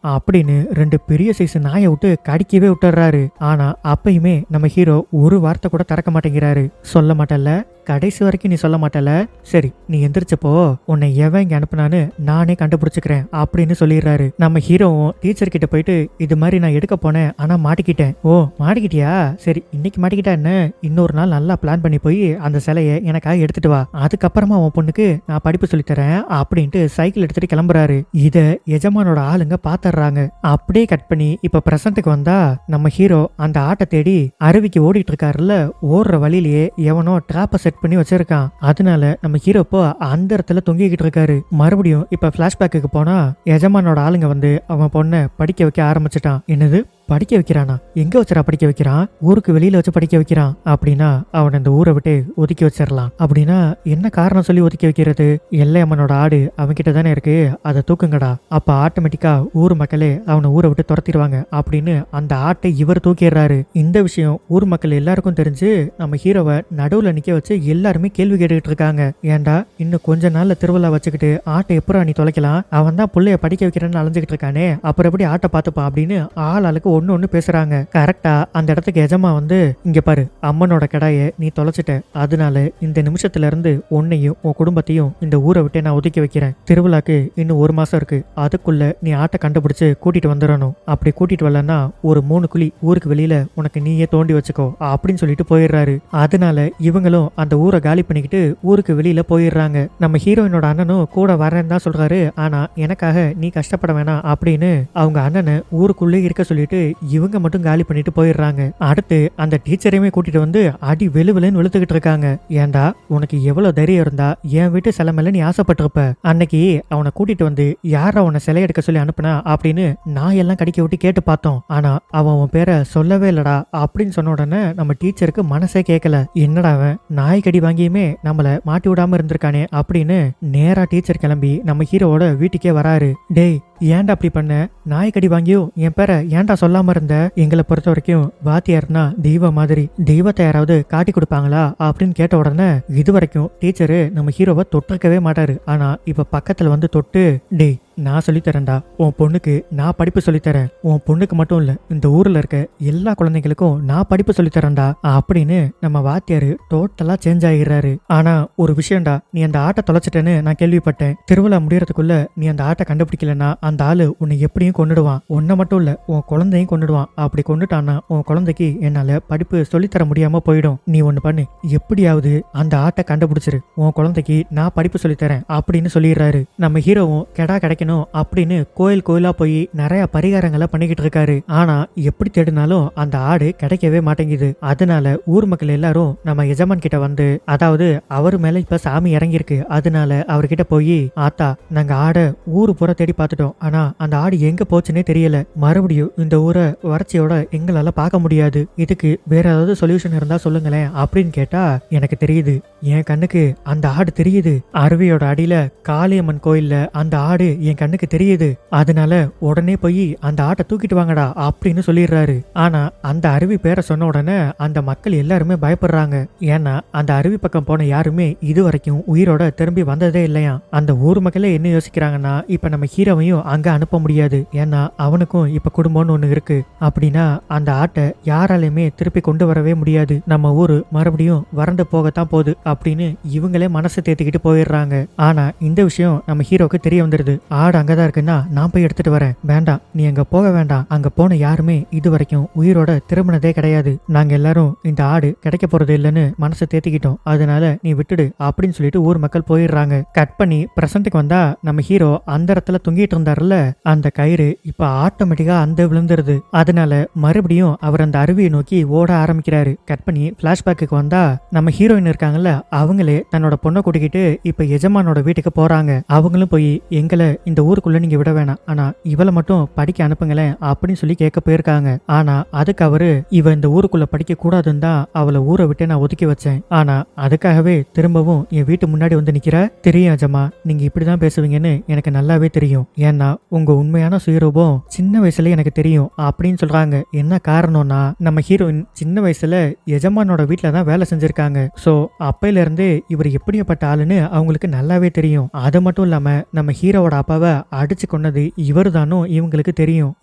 அப்படின்னு 2 பெரிய சைஸ் நாயை விட்டு கடிக்கவே விட்டுறாரு. ஆனா அப்பயுமே நம்ம ஹீரோ ஒரு வார்த்தை கூட திறக்க மாட்டேங்கிறாரு. சொல்ல மாட்டல்ல, கடைசி வரைக்கும் நீ சொல்ல மாட்டல, சரி நீ எந்திரிச்சப்போ உன்னை எவன் இங்க அனுப்புனான்னு நானே கண்டுபிடிச்சுக்கிறேன் அப்படின்னு சொல்லிடுறாரு. நம்ம ஹீரோவும் டீச்சர் கிட்ட போயிட்டு இது மாதிரி நான் எடுக்க போனேன் ஆனா மாட்டிக்கிட்டேன். ஓ மாட்டிக்கிட்டியா, சரி இன்னைக்கு மாட்டிக்கிட்டா என்ன, இன்னொரு நாள் நல்லா பிளான் பண்ணி போய் அந்த சிலையை எனக்காக எடுத்துட்டு வா, அதுக்கப்புறமா உன் பொண்ணுக்கு நான் படிப்பு சொல்லித்தரேன் அப்படின்ட்டு சைக்கிள் எடுத்துட்டு கிளம்புறாரு. இத எஜமானோட ஆளுங்க பாத்துறாங்க. அப்படியே கட் பண்ணி இப்ப பிரசன்ட்டுக்கு வந்தா நம்ம ஹீரோ அந்த ஆட்டை தேடி அருவிக்கு ஓடிட்டு இருக்காருல்ல, ஓடுற வழியிலேயே எவனோ டிராப்ப செட் பண்ணி வச்சிருக்கான். அதனால நம்ம ஹீரோ இப்போ அந்த இடத்துல தொங்கிக்கிட்டு இருக்காரு. மறுபடியும் இப்ப பிளாஷ்பேக்கு போனா எஜமானோட ஆளுங்க வந்து அவன் பொண்ணை படிக்க வைக்க ஆரம்பிச்சிட்டான். என்னது படிக்க வைக்கிறானா, எங்க வச்சுரா படிக்க வைக்கிறான், ஊருக்கு வெளியில வச்சு படிக்க வைக்கிறான் அப்படின்னா அவனை இந்த ஊரை விட்டு ஒதுக்கி வச்சிடலாம். அப்படின்னா என்ன காரணம் சொல்லி ஒதுக்கி வைக்கிறது, எல்லையம்மனோட ஆடு அவன்கிட்ட தானே இருக்கு, அதை தூக்குங்கடா, அப்ப ஆட்டோமேட்டிக்கா ஊர் மக்களே அவனை ஊரை விட்டு துரத்திடுவாங்க அப்படின்னு அந்த ஆட்டை இவர் தூக்கிடுறாரு. இந்த விஷயம் ஊர் மக்கள் எல்லாருக்கும் தெரிஞ்சு நம்ம ஹீரோவை நடுவுல நிக்க வச்சு எல்லாருமே கேள்வி கேட்டுக்கிட்டு இருக்காங்க. ஏன்டா இன்னும் கொஞ்ச நாள்ல திருவிழா வச்சுக்கிட்டு ஆட்டை எப்பறம் நீ தொலைக்கலாம், அவன் தான் புள்ளைய படிக்க வைக்கிறேன்னு அலைஞ்சுக்கிட்டு இருக்கானே, அப்புறம் எப்படி ஆட்டை பார்த்துப்பான் அப்படின்னு ஆளுக்கு ஒன்னு பேசுறாங்க. கரெக்டா அந்த இடத்துக்கு எஜமா வந்து இங்க பாரு, அம்மனோட கடாய நீ தொலைச்சிட்ட, அதனால இந்த நிமிஷத்துல இருந்து உன்னையும் உன் குடும்பத்தையும் இந்த ஊரை விட்டு நான் ஒதுக்கி வைக்கிறேன். திருவிழாக்கு இன்னும் 1 மாசம் இருக்கு, அதுக்குள்ள நீ ஆட்டை கண்டுபிடிச்சு கூட்டிட்டு வந்துடணும். அப்படி கூட்டிட்டு வரலன்னா ஒரு 3 குழி ஊருக்கு வெளியில உனக்கு நீயே தோண்டி வச்சுக்கோ அப்படின்னு சொல்லிட்டு போயிடுறாரு. அதனால இவங்களும் அந்த ஊரை காலி பண்ணிக்கிட்டு ஊருக்கு வெளியில போயிடுறாங்க. நம்ம ஹீரோயினோட அண்ணனும் கூட வரேன்னு தான் சொல்றாரு. ஆனா எனக்காக நீ கஷ்டப்பட வேணாம் அப்படின்னு அவங்க அண்ணனை ஊருக்குள்ளே இருக்க சொல்லிட்டு இவங்க மட்டும் காலி பண்ணிட்டு போயிடுறாங்க. அடுத்து அந்த டீச்சரையுமே கூட்டிட்டு வந்து அடி வெளுவெளுன்னு வெளுத்துக்கிட்டு இருக்காங்க. ஏண்டா உனக்கு எவ்வளவு தைரியம் இருந்தா என் வீட்டு சிலை மேல நீ ஆசைப்பட்டிருப்ப, அன்னைக்கு அவனை கூட்டிட்டு வந்து யார அவனை சிலை எடுக்க சொல்லி அனுப்புனா அப்படின்னு நான் எல்லாம் கடிக்க விட்டு கேட்டு பார்த்தோம், ஆனா அவன் உன் பேரை சொல்லவே இல்லடா அப்படின்னு சொன்ன உடனே நம்ம டீச்சருக்கு மனசே கேட்கல. என்னடா அவன் நாய் கடி வாங்கியுமே நம்மள மாட்டி விடாம இருந்திருக்கானே அப்படின்னு நேரா டீச்சர் கிளம்பி நம்ம ஹீரோவோட வீட்டுக்கே வராரு. டேய் ஏன்டா அப்படி பண்ண, நாய்க்கடி வாங்கியும் என் பேரை ஏன்டா சொல்லாம இருந்த, எங்களை பொறுத்த வரைக்கும் வாத்தியார்னா தெய்வம் மாதிரி, தெய்வத்தை யாராவது காட்டி கொடுப்பாங்களா அப்படின்னு கேட்ட உடனே இது வரைக்கும் டீச்சரு நம்ம ஹீரோவை தொட்டிருக்கவே மாட்டாரு. ஆனா இப்ப பக்கத்துல வந்து தொட்டு டேய் நான் சொல்லித்தரேன்டா, உன் பொண்ணுக்கு நான் படிப்பு சொல்லித்தரேன், உன் பொண்ணுக்கு மட்டும் இல்ல இந்த ஊர்ல இருக்க எல்லா குழந்தைங்களுக்கும் நான் படிப்பு சொல்லித்தரேன்டா அப்படின்னு நம்ம வாத்தியாரு டோட்டலா சேஞ்ச் ஆகிடுறாரு. ஆனா ஒரு விஷயம்டா, நீ அந்த ஆட்டை தொலைச்சிட்டேன்னு நான் கேள்விப்பட்டேன், திருவிழா முடியறதுக்குள்ள நீ அந்த ஆட்டை கண்டுபிடிக்கலன்னா அந்த ஆளு உன்னை எப்படியும் கொன்னுடுவான், உன்னை மட்டும் இல்ல உன் குழந்தையும் கொன்னுடுவான், அப்படி கொண்டுட்டான்னா உன் குழந்தைக்கு என்னால படிப்பு சொல்லித்தர முடியாம போயிடும். நீ ஒண்ணு பண்ணு, எப்படியாவது அந்த ஆட்டை கண்டுபிடிச்சிரு, உன் குழந்தைக்கு நான் படிப்பு சொல்லித்தரேன் அப்படின்னு சொல்லிடுறாரு. நம்ம ஹீரோவும் கெடா கிடைக்கணும் அப்படின்னு கோயில் கோயிலா போய் நிறைய பரிகாரங்களை பண்ணிக்கிட்டு இருக்காரு. ஆனா எப்படி தேடினாலும் அந்த ஆடு கிடைக்கவே மாட்டேங்குது. அதனால ஊர் மக்கள் எல்லாரும் நம்ம எஜமான் கிட்ட வந்து, அதாவது அவரு மேல இப்ப சாமி இறங்கியிருக்கு, அதனால அவர்கிட்ட போய் ஆத்தா நாங்க ஆடை ஊரு பூரா தேடி பார்த்துட்டோம், ஆனா அந்த ஆடு எங்க போச்சுன்னே தெரியல, மறுபடியும் இந்த ஊரை வறட்சியோட எங்களால பார்க்க முடியாது, இதுக்கு வேற ஏதாவது சொல்யூஷன் இருந்தா சொல்லுங்களேன் அப்படின்னு கேட்டா எனக்கு தெரியுது, என் கண்ணுக்கு அந்த ஆடு தெரியுது, அருவியோட அடியில காளியம்மன் கோயில்ல அந்த ஆடு என் கண்ணுக்கு தெரியுது, அதனால உடனே போய் அந்த ஆட்டை தூக்கிட்டு வாங்கடா அப்படின்னு சொல்லிடுறாரு. ஆனா அந்த அருவி பேரை சொன்ன உடனே அந்த மக்கள் எல்லாருமே பயப்படுறாங்க. ஏன்னா அந்த அருவி பக்கம் போன யாருமே இது வரைக்கும் உயிரோட திரும்பி வந்ததே இல்லையா. அந்த ஊர் மக்களே என்ன யோசிக்கிறாங்கன்னா இப்ப நம்ம ஹீரோவையும் அங்க அனுப்ப முடியாது, ஏன்னா அவனுக்கும் இப்ப குடும்பம்னு ஒண்ணு இருக்கு, அப்படின்னா அந்த ஆட்டை யாராலையுமே திருப்பி கொண்டு வரவே முடியாது, நம்ம ஊரு மறுபடியும் வறண்டு போகத்தான் போகுது அப்படின்னு இவங்களே மனசு தேத்திக்கிட்டு போயிடுறாங்க. ஆனா இந்த விஷயம் நம்ம ஹீரோக்கு தெரிய வந்துருது. ஆடு அங்கதான் இருக்குன்னா நான் போய் எடுத்துட்டு வரேன், வேண்டாம் நீ அங்க போக வேண்டாம், அங்க போன யாருமே இது வரைக்கும் உயிரோட திரும்பினதே கிடையாது, நாங்க எல்லாரும் இந்த ஆடு கிடைக்க போறது இல்லைன்னு மனசு தேத்திக்கிட்டோம், அதனால நீ விட்டுடு அப்படின்னு சொல்லிட்டு ஊர் மக்கள் போயிடுறாங்க. கட் பண்ணி பிரசன்ட்டுக்கு வந்தா நம்ம ஹீரோ அந்த இடத்துல தொங்கிட்டு இருந்தாருல, அந்த கயிறு இப்ப ஆட்டோமேட்டிக்கா அந்த விழுந்துருது. அதனால மறுபடியும் அவர் அந்த அருவியை நோக்கி ஓட ஆரம்பிக்கிறாரு. கட் பண்ணி பிளாஷ்பேக்கு வந்தா நம்ம ஹீரோயின் இருக்காங்கல்ல, அவங்களே தன்னோட பொண்ணை கூட்டிக்கிட்டு இப்ப எஜமானோட வீட்டுக்கு போறாங்க. அவங்களும் போய் எங்களை இந்த ஊருக்குள்ள நீங்க விட வேணாம், ஆனா இவளை மட்டும் படிக்க அனுப்புங்களேன் அப்படின்னு சொல்லி கேட்க போயிருக்காங்க. ஆனா அதுக்கு அவரு இவ இந்த ஊருக்குள்ள படிக்க கூடாதுன்னு தான் அவளை ஊரை விட்டு நான் ஒதுக்கி வச்சேன். ஆனா அதுக்காகவே திரும்பவும் என் வீட்டு முன்னாடி வந்து நிக்கிற. தெரியும் அஜமா, நீங்க இப்படிதான் பேசுவீங்கன்னு எனக்கு நல்லாவே தெரியும். ஏன்னா உங்க உண்மையான சுயரூபம் சின்ன வயசுல எனக்கு தெரியும் அப்படின்னு சொல்றாங்க. என்ன காரணம்னா நம்ம ஹீரோயின் சின்ன வயசுல எஜமானோட வீட்டுல தான் வேலை செஞ்சிருக்காங்க. சோ அப்பையில இருந்து இவர் எப்படிப்பட்ட ஆளுன்னு அவங்களுக்கு நல்லாவே தெரியும். அது மட்டும் இல்லாம நம்ம ஹீரோவோட அப்பாவை அடிச்சு கொன்னது இவரு தானும் இவங்களுக்கு தெரியும்.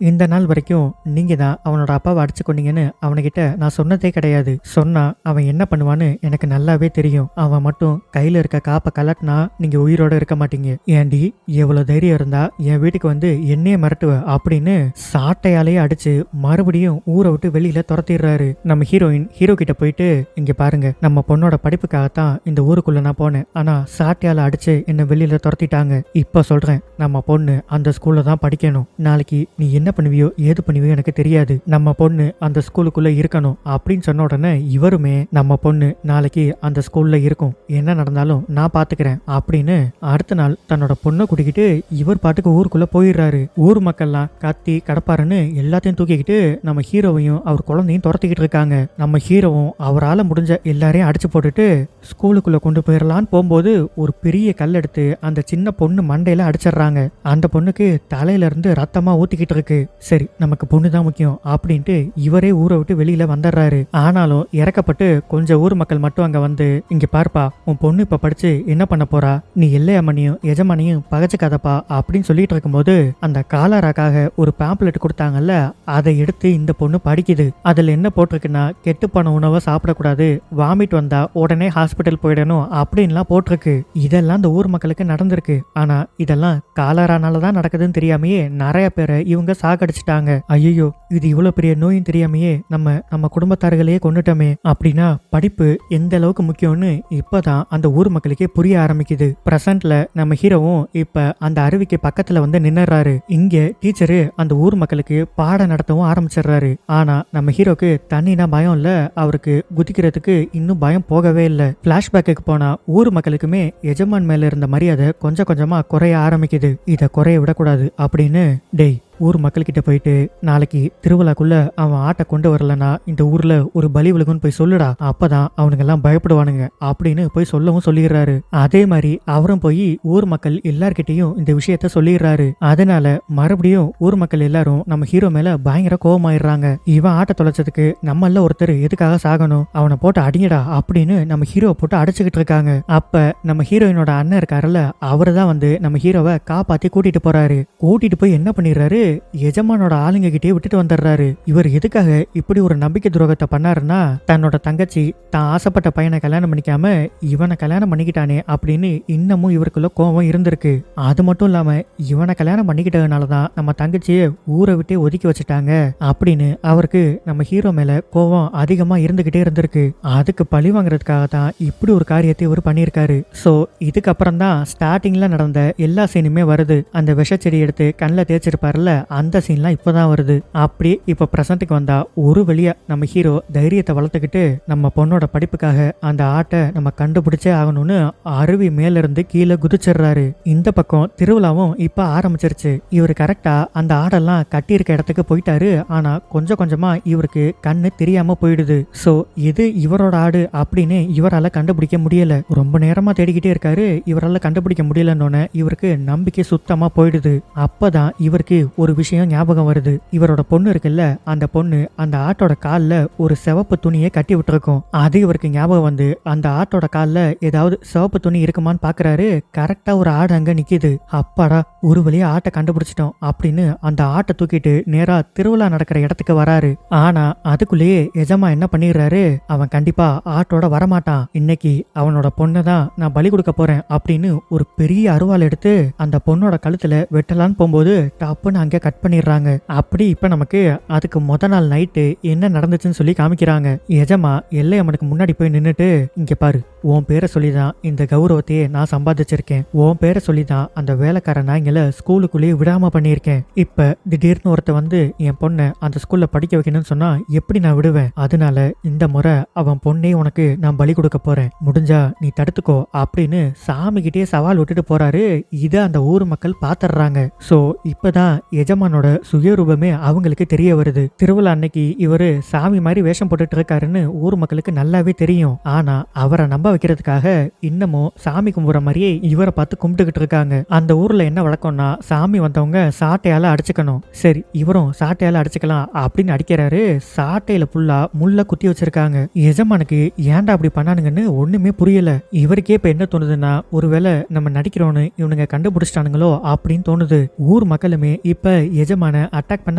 இந்த நாள் வரைக்கும் நீங்க தான் அவனோட அப்பாவை அடிச்சு கொண்டீங்கன்னு அவனுகிட்ட நான் சொன்னதே கிடையாது. சொன்னா அவன் என்ன பண்ணுவான்னு எனக்கு நல்லாவே தெரியும். அவன் மட்டும் கையில இருக்க காப்பை கலட்டினா நீங்க உயிரோட இருக்க மாட்டீங்க. ஏண்டி எவ்வளவு தைரியம் இருந்தா என் வீட்டுக்கு வந்து என்னையே மிரட்டுவ அப்படின்னு சாட்டையாலேயே அடிச்சு மறுபடியும் ஊரை விட்டு வெளியில துரத்திடுறாரு. நம்ம ஹீரோயின் ஹீரோ கிட்ட போயிட்டு, இங்க பாருங்க, நம்ம பொண்ணோட படிப்புக்காகத்தான் இந்த ஊருக்குள்ள நான் போனேன். ஆனா சாட்டையால அடிச்சு என்ன வெளியில துரத்திட்டாங்க. இப்ப சொல்றேன், நம்ம பொண்ணு அந்த ஸ்கூல்ல தான் படிக்கணும். நாளைக்கு நீ என்ன பண்ணுவியோ ஏது பண்ணுவியோ எனக்கு தெரியாது. நம்ம பொண்ணு அந்த ஸ்கூலுக்குள்ள இருக்கணும் அப்படின்னு சொன்ன உடனே இவருமே நம்ம பொண்ணு நாளைக்கு அந்த ஸ்கூல்ல இருக்கும், என்ன நடந்தாலும் நான் பாத்துக்கிறேன் அப்படின்னு அடுத்த நாள் தன்னோட பொண்ணை கூட்டிக்கிட்டு இவர் பாட்டுக்கு ஊருக்குள்ள போயிடுறாரு. ஊர் மக்கள்லாம் கத்தி கடப்பாருன்னு எல்லாத்தையும் தூக்கிக்கிட்டு நம்ம ஹீரோவையும் அவர் குழந்தையும் துரத்திக்கிட்டு இருக்காங்க. நம்ம ஹீரோவும் அவரால் முடிஞ்ச எல்லாரையும் அடிச்சு போட்டுட்டு ஸ்கூலுக்குள்ள கொண்டு போயிடலான்னு போகும்போது ஒரு பெரிய கல் எடுத்து அந்த சின்ன பொண்ணு மண்டையில அடிச்சிடுறாங்க. அந்த பொண்ணுக்கு தலையில இருந்து ரத்தமா ஊத்திக்கிட்டு இருக்கு. சரி, நமக்கு பொண்ணு தான் முக்கியம் அப்படின்ட்டு இவரே ஊரை விட்டு வெளியில வந்துடுறாரு. ஆனாலும் இறக்கப்பட்டு கொஞ்சம் ஊர் மக்கள் மட்டும் அங்க வந்து, இங்க பார்ப்பா, உன் பொண்ணு இப்ப படிச்சு என்ன பண்ண போறா, நீ எல்லையம்மனையும் எஜமானியும் பகச்சுக்காதப்பா அப்படின்னு சொல்லிட்டு இருக்கும்போது அந்த காலராக்காக ஒரு பேம்ப்ளெட் கொடுத்தாங்கல்ல, அதை எடுத்து இந்த பொண்ணு படிக்குது. அதுல என்ன போட்டிருக்குன்னா, கெட்டுப்போன உணவை சாப்பிடக்கூடாது, வாமிட் வந்தா உடனே ஹாஸ்பிட்டல் போயிடணும் அப்படின்லாம் போட்டிருக்கு. இதெல்லாம் இந்த ஊர் மக்களுக்கு நடந்திருக்கு. ஆனா இதெல்லாம் காலரானாலதான் நடக்குதுன்னு தெரியாமையே நிறைய பேரை இவங்க சாகடிச்சிட்டாங்க. ஐயோ, இது இவ்வளவு பெரிய நோயும் தெரியாமையே நம்ம குடும்பத்தார்களையே கொண்டுட்டோமே. அப்படின்னா படிப்பு எந்த அளவுக்கு முக்கியம்னு இப்பதான் அந்த ஊர் மக்களுக்கே புரிய ஆரம்பிக்குது. பிரசன்ட்ல நம்ம ஹீரோவும் இப்ப அந்த அருவிக்கு பக்கத்துல வந்து நின்னுறாரு. இங்க டீச்சரு அந்த ஊர் மக்களுக்கு பாடம் நடத்தவும் ஆரம்பிச்சிடுறாரு. ஆனா நம்ம ஹீரோக்கு தண்ணினா பயம் இல்ல, அவருக்கு குதிக்கிறதுக்கு இன்னும் பயம் போகவே இல்லை. பிளாஷ்பேக்கு போனா ஊர் மக்களுக்குமே எஜமான் மேல இருந்த மரியாதை கொஞ்சம் கொஞ்சமா குறைய ஆரம்பிக்குது. இத குறைய விடக்கூடாது அப்படின்னு, டேய் ஊர் மக்கள்கிட்ட போயிட்டு நாளைக்கு திருவிழாக்குள்ள அவன் ஆட்டை கொண்டு வரலன்னா இந்த ஊர்ல ஒரு பலி விழுகுன்னு போய் சொல்லுடா, அப்பதான் அவனுங்க எல்லாம் பயப்படுவானுங்க அப்படின்னு போய் சொல்லவும் சொல்லிடுறாரு. அதே மாதிரி அவரும் போய் ஊர் மக்கள் எல்லார்கிட்டையும் இந்த விஷயத்த சொல்லிடுறாரு. அதனால மறுபடியும் ஊர் மக்கள் எல்லாரும் நம்ம ஹீரோ மேல பயங்கர கோபமாயிடுறாங்க. இவன் ஆட்டை தொலைச்சதுக்கு நம்மள ஒருத்தர் எதுக்காக சாகணும், அவனை போட்டு அடிங்கடா அப்படின்னு நம்ம ஹீரோவை போட்டு அடிச்சுக்கிட்டு இருக்காங்க. அப்ப நம்ம ஹீரோயினோட அண்ணன் இருக்காருல்ல, அவரு தான் வந்து நம்ம ஹீரோவை காப்பாத்தி கூட்டிட்டு போறாரு. கூட்டிட்டு போய் என்ன பண்ணிடுறாரு, எஜமானோட ஆளுங்க கிட்டே விட்டுட்டு வந்துடுறாரு. இவர் எதுக்காக இப்படி ஒரு நம்பிக்கை துரோகத்தை பண்ணாருன்னா, தன்னோட தங்கச்சி தான் ஆசைப்பட்ட பையனை கல்யாணம் பண்ணிக்காம இவனை கல்யாணம் பண்ணிக்கிட்டானே அப்படின்னு இன்னமும் இவருக்குள்ள கோபம் இருந்திருக்கு. அது மட்டும் இல்லாம இவனை கல்யாணம் பண்ணிக்கிட்டதுனாலதான் நம்ம தங்கச்சியை ஊரை விட்டே ஒதுக்கி வச்சுட்டாங்க அப்படின்னு அவருக்கு நம்ம ஹீரோ மேல கோபம் அதிகமா இருந்துகிட்டே இருந்திருக்கு. அதுக்கு பழி வாங்குறதுக்காக தான் இப்படி ஒரு காரியத்தை இவர் பண்ணியிருக்காரு. சோ இதுக்கப்புறம் தான் ஸ்டார்டிங்ல நடந்த எல்லா சீனுமே வருது. அந்த விஷச்செடி எடுத்து கண்ணில் தேய்ச்சிருப்பாருல, அந்த சீன்லாம் இப்பதான் வருது. அப்படி இப்ப பிரசன்ட்டுக்கு வந்தா ஒரு வழியா நம்ம ஹீரோ தைரியத்தை வளர்த்துக்கிட்டு நம்ம பொண்ணோட படிப்புக்காக அந்த ஆட்டை நம்ம கண்டுபிடிச்சே ஆகணும்னு அருவி மேல இருந்து கீழே குதிச்சிடுறாரு. இந்த பக்கம் திருவிழாவும் இப்ப ஆரம்பிச்சிருச்சு. இவரு கரெக்டா அந்த ஆடெல்லாம் கட்டி இருக்க இடத்துக்கு போயிட்டாரு. ஆனா கொஞ்சம் கொஞ்சமா இவருக்கு கண்ணு தெரியாம போயிடுது. சோ இது இவரோட ஆடு அப்படின்னு இவரால கண்டுபிடிக்க முடியல. ரொம்ப நேரமா தேடிக்கிட்டே இருக்காரு, இவரால கண்டுபிடிக்க முடியலன்னு இவருக்கு நம்பிக்கை சுத்தமா போயிடுது. அப்பதான் இவருக்கு ஒரு விஷயம் ஞாபகம் வருது. இவரோட பொண்ணு இருக்குல்ல, அந்த பொண்ணு அந்த ஆட்டோட கால்ல ஒரு சிவப்பு துணியை கட்டி விட்டுருக்கும். அது இவருக்கு ஞாபகம் வந்து அந்த ஆட்டோட கால்ல ஏதாவது சிவப்பு துணி இருக்குமான்னு பாக்குறாரு. கரெக்டா ஒரு ஆடு அங்க நிக்குது. அப்பாடா, ஒரு வழியா ஆட்டை கண்டுபிடிச்சிட்டோம் அப்படின்னு அந்த ஆட்டை தூக்கிட்டு நேரா திருவிழா நடக்கிற இடத்துக்கு வராரு. ஆனா அதுக்குள்ளேயே எஜமா என்ன பண்ணிடுறாரு, அவன் கண்டிப்பா ஆட்டோட வரமாட்டான், இன்னைக்கு அவனோட பொண்ணை தான் நான் பலி கொடுக்க போறேன் அப்படின்னு ஒரு பெரிய அருவாள் எடுத்து அந்த பொண்ணோட கழுத்துல வெட்டலான்னு போகும்போது டப்புன்னு அங்க கட் பண்ணிடுறாங்க. அப்படி இப்ப நமக்கு அதுக்கு முத நாள் நைட்டு என்ன நடந்துச்சுன்னு சொல்லி காமிக்கிறாங்க. எஜமா எல்லையம்மனுக்கு முன்னாடி போய் நின்னுட்டு, இங்க பாரு, உன் பேரை சொல்லிதான் இந்த கௌரவத்தையே நான் சம்பாதிச்சிருக்கேன், உன் பேரை சொல்லிதான் அந்த வேலைக்கார நாய்களை ஸ்கூலுக்குள்ளேயே விடாம பண்ணியிருக்கேன். இப்ப திடீர்னு ஒருத்த வந்து என் பொண்ணை அந்த ஸ்கூல்ல படிக்க வைக்கணும்னு சொன்னா எப்படி நான் விடுவேன்? அதனால இந்த முறை அவன் பொண்ணே உனக்கு நான் பலி கொடுக்க போறேன், முடிஞ்சா நீ தடுத்துக்கோ அப்படின்னு சாமி கிட்டே சவால் விட்டுட்டு போறாரு. இத அந்த ஊர் மக்கள் பாத்துறாங்க. சோ இப்பதான் எஜமானோட சுயரூபமே அவங்களுக்கு தெரிய வருது. திருவிழா அன்னைக்கு இவரு சாமி மாதிரி வேஷம் போட்டுட்டு இருக்காருன்னு ஊர் மக்களுக்கு நல்லாவே தெரியும். ஆனா அவரை நம்ப வைக்கிறதுக்காக இன்னமும் சாமி கும்பிடுற மாதிரியே இவரை பார்த்து கும்பிட்டுக்கிட்டு இருக்காங்க. அந்த ஊர்ல என்ன வழக்கம்னா சாமி வந்தவங்க சாட்டையால அடிச்சுக்கணும். சரி இவரும் சாட்டையால அடிச்சுக்கலாம் அப்படின்னு அடிக்கிறாரு. சாட்டையில புல்லா முள்ள குத்தி வச்சிருக்காங்க. எஜமானுக்கு ஏன்டா அப்படி பண்ணானுங்கன்னு ஒண்ணுமே புரியல. இவருக்கே இப்ப என்ன தோணுதுன்னா ஒருவேளை நம்ம நடிக்கிறோன்னு இவனுங்க கண்டுபிடிச்சிட்டானுங்களோ அப்படின்னு தோணுது. ஊர் மக்களுமே இப்ப எஜமான அட்டாக் பண்ண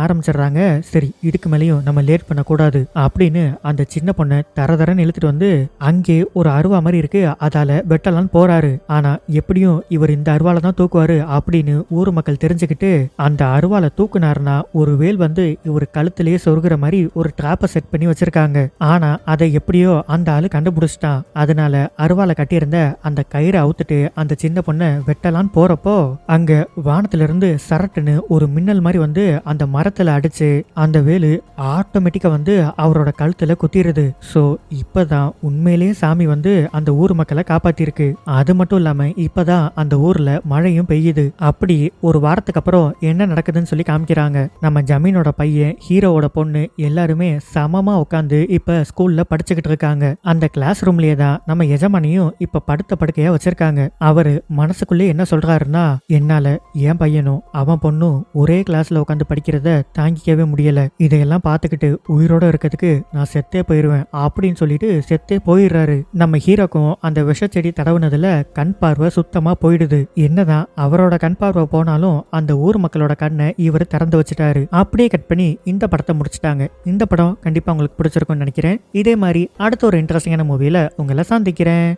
ஆரம்பிச்சிடுறாங்க. சரி இதுக்கு மேலேயும் நம்ம லேட் பண்ண கூடாது அப்படின்னு அந்த சின்ன பொண்ணை தரதரன்னு இழுத்துட்டு வந்து அங்கே ஒரு அருவா மாதிரி இருக்கு, அதால வெட்டலான்னு போறாரு. ஆனா எப்படியும் இவர் இந்த அருவால தான் தூக்குவாரு அப்படின்னு ஊர் மக்கள் தெரிஞ்சுக்கிட்டு அந்த அருவால தூக்குனாருன்னா ஒரு வேல் வந்து இவர் கழுத்திலேயே சொருகிற மாதிரி ஒரு டிராப்பை செட் பண்ணி வச்சிருக்காங்க. ஆனா அதை எப்படியோ அந்த ஆளு கண்டுபிடிச்சிட்டான். அதனால அருவால கட்டியிருந்த அந்த கயிறை அவுத்துட்டு அந்த சின்ன பொண்ணை வெட்டலான்னு போறப்போ அங்க வானத்துல இருந்து சரட்டுன்னு ஒரு மின்னல் மாதிரி வந்து அந்த மரத்துல அடிச்சு அந்த வேலு ஆட்டோமேட்டிக்கா வந்து அவரோட கழுத்துல குத்திடுது. சோ இப்பதான் உண்மையிலேயே சாமி வந்து அந்த ஊர் மக்களை காப்பாத்திருக்கு. அது மட்டும் இல்லாம இப்பதான் அந்த ஊர்ல மழையும் பெய்யுது. அப்படி ஒரு வாரத்துக்கு அப்புறம் என்ன நடக்குதுன்னு சொல்லி காமிக்கிறாங்க. நம்ம ஜமீனோட பையன், ஹீரோவோட பொண்ணு எல்லாருமே சமமா உட்காந்து இப்ப ஸ்கூல்ல படிச்சுக்கிட்டு இருக்காங்க. அந்த கிளாஸ் ரூம்லயே தான் நம்ம எஜமானியும் இப்ப படுத்த படுக்கையா வச்சிருக்காங்க. அவரு மனசுக்குள்ளே என்ன சொல்றாருன்னா என்னால என் பையனும் அவன் பொண்ணும் ஒரே கிளாஸ்ல உட்காந்து படிக்கிறத தாங்கிக்கவே முடியல, இதையெல்லாம் பார்த்துக்கிட்டு உயிரோட இருக்கிறதுக்கு நான் செத்தே போயிருவேன் அப்படின்னு சொல்லிட்டு செத்தே போயிடுறாரு. நம்ம ஹீரோக்கும் அந்த விஷச்செடி தடவுனதுல கண் பார்வை சுத்தமா போயிடுது. என்னதான் அவரோட கண் பார்வை போனாலும் அந்த ஊர் மக்களோட கண்ணை இவர் திறந்து வச்சுட்டாரு. அப்படியே கட் பண்ணி இந்த படத்தை முடிச்சிட்டாங்க. இந்த படம் கண்டிப்பா உங்களுக்கு பிடிச்சிருக்கும்னு நினைக்கிறேன். இதே மாதிரி அடுத்த ஒரு இன்ட்ரெஸ்டிங்கான மூவில உங்களை சந்திக்கிறேன்.